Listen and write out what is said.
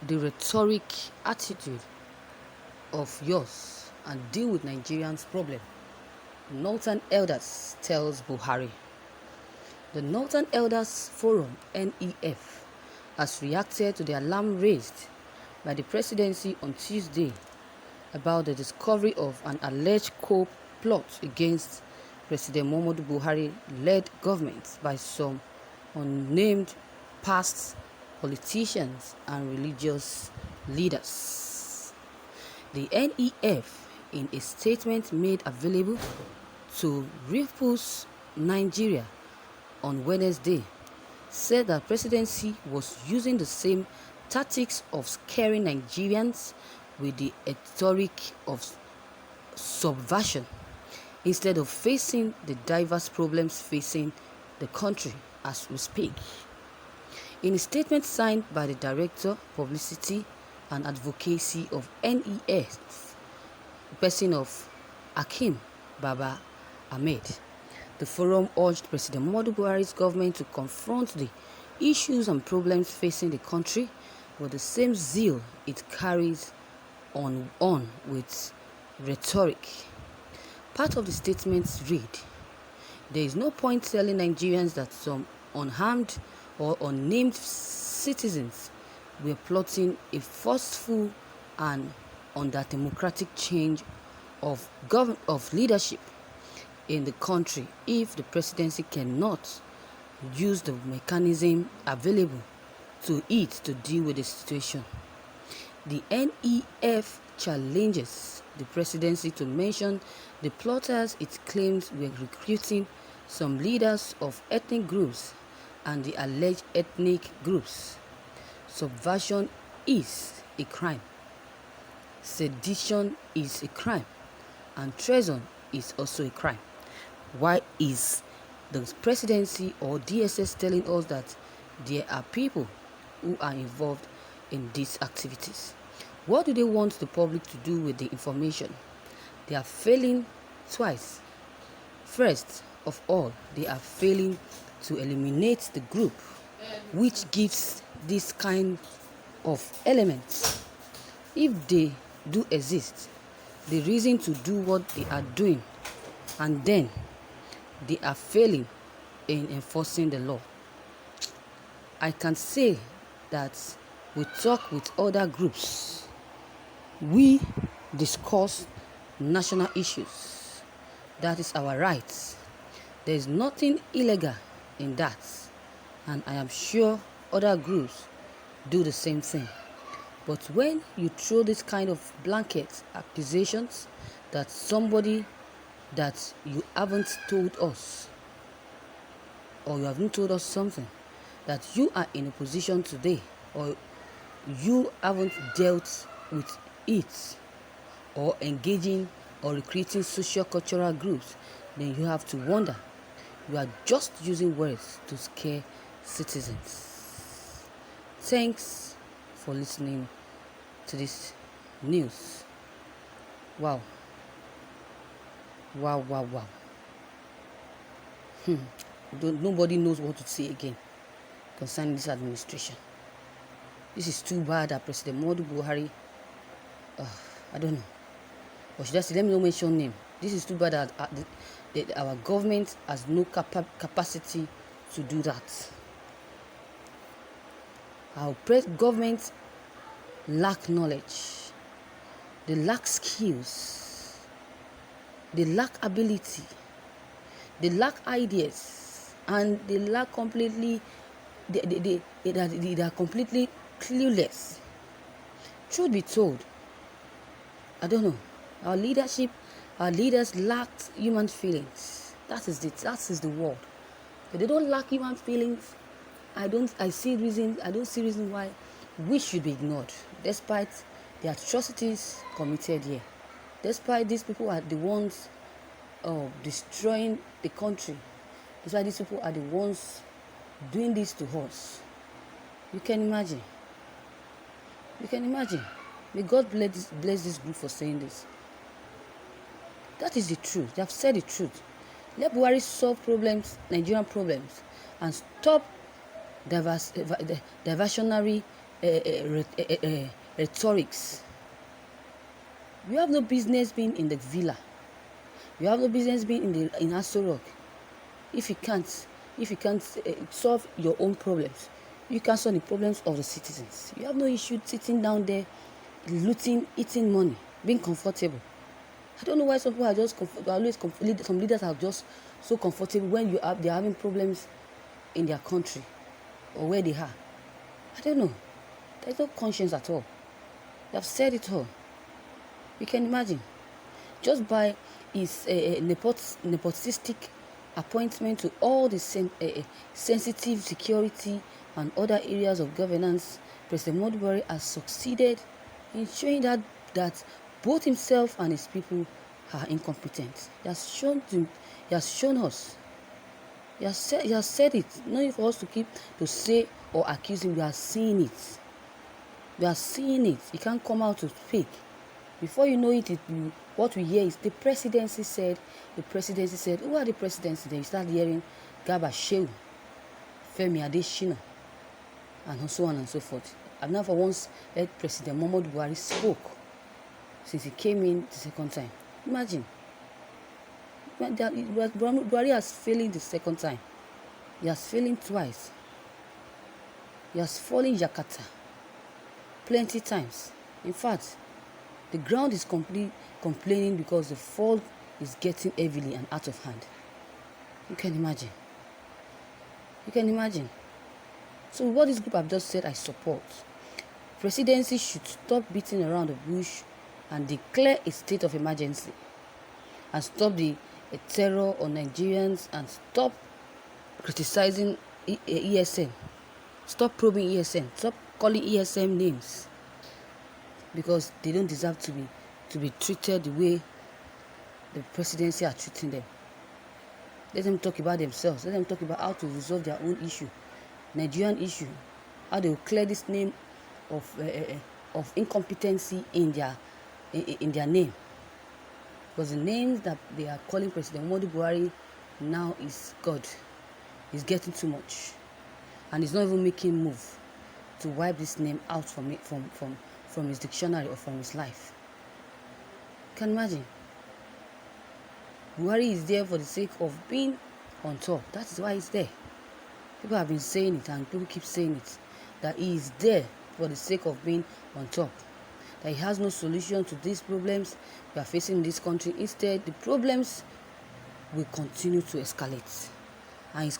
the rhetoric attitude of yours and deal with Nigerians' problem. Northern Elders tells Buhari. The Northern Elders Forum (NEF) has reacted to the alarm raised by the presidency on Tuesday about the discovery of an alleged coup plot against President Muhammadu Buhari-led government by some unnamed past politicians and religious leaders. The NEF, in a statement made available to Ripples Nigeria on Wednesday, said that presidency was using the same tactics of scaring Nigerians with the rhetoric of subversion instead of facing the diverse problems facing the country as we speak. In a statement signed by the Director, Publicity and Advocacy of NEF, the person of Hakeem Baba Ahmed, the forum urged President Muhammadu Buhari's government to confront the issues and problems facing the country with the same zeal it carries on with rhetoric. Part of the statements read, "There is no point telling Nigerians that some unarmed or unnamed citizens were plotting a forceful and undemocratic change of leadership in the country if the presidency cannot use the mechanism available to it to deal with the situation." The NEF challenges the presidency to mention the plotters it claims were recruiting some leaders of ethnic groups and the alleged ethnic groups. Subversion is a crime, sedition is a crime, and treason is also a crime. Why is the presidency or DSS telling us that there are people who are involved in these activities? What do they want the public to do with the information? They are failing twice. First of all, they are failing to eliminate the group which gives this kind of elements. If they do exist, the reason to do what they are doing, and then they are failing in enforcing the law. I can say that we talk with other groups. We discuss national issues. That is our right. There is nothing illegal in that, and I am sure other groups do the same thing. But when you throw this kind of blanket accusations that somebody that you haven't told us, or you haven't told us something, that you are in a position today, or you haven't dealt with it, or engaging or recruiting socio-cultural groups, then you have to wonder. You are just using words to scare citizens. Thanks for listening to this news. Wow. Nobody knows what to say again concerning this administration. This is too bad that President Muhammadu Buhari, I don't know. Or should I say, let me not mention name. This is too bad that our government has no capacity to do that. Our government lack knowledge. They lack skills. They lack ability. They lack ideas. And they lack completely, they are completely clueless. Truth be told, I don't know. Our leaders lacked human feelings. That is the word. If they don't lack human feelings, I don't see reason why we should be ignored, despite the atrocities committed here. Despite these people are the ones destroying the country. Despite these people are the ones doing this to us. You can imagine. May God bless this group for saying this. That is the truth. They have said the truth. Let Buhari solve Nigerian problems, and stop diversionary rhetorics. You have no business being in the villa. You have no business being in Aso Rock. If you can't solve your own problems, you can solve the problems of the citizens. You have no issue sitting down there, looting, eating money, being comfortable. I don't know why some people are just some leaders are just so comfortable when they're having problems in their country or where they are. I don't know. There's no conscience at all. They have said it all. You can imagine. Just by his nepotistic appointment to all the sensitive security and other areas of governance, President Buhari has succeeded in showing that both himself and his people are incompetent. He has shown us. He has said it. Not for us to say or accuse him. We are seeing it. We are seeing it. He can't come out to speak. Before you know it, what we hear is the presidency said. Who are the presidency? Then you start hearing Garba Shehu, Femi Adesina, and so on and so forth. I've never once heard President Muhammadu Buhari spoke since he came in the second time. Imagine. Buhari has failed the second time. He has failed twice. He has fallen Jakarta plenty times. In fact, the ground is complaining because the fall is getting heavily and out of hand. You can imagine. So what this group have just said, I support. Presidency should stop beating around the bush and declare a state of emergency and stop the terror on Nigerians and stop criticizing ESN. Stop probing ESN. Stop calling ESN names, because they don't deserve to be treated the way the presidency are treating them. Let them talk about themselves. Let them talk about how to resolve their own issue, Nigerian issue, how they will clear this name of incompetency in their name. Because the names that they are calling President Muhammadu Buhari now is God. It's getting too much, and he's not even making move to wipe this name out from his dictionary or from his life. You can imagine. Buhari is there for the sake of being on top. That is why he's there. People have been saying it, and people keep saying it, that he is there for the sake of being on top. That he has no solution to these problems we are facing in this country. Instead, the problems will continue to escalate, and he's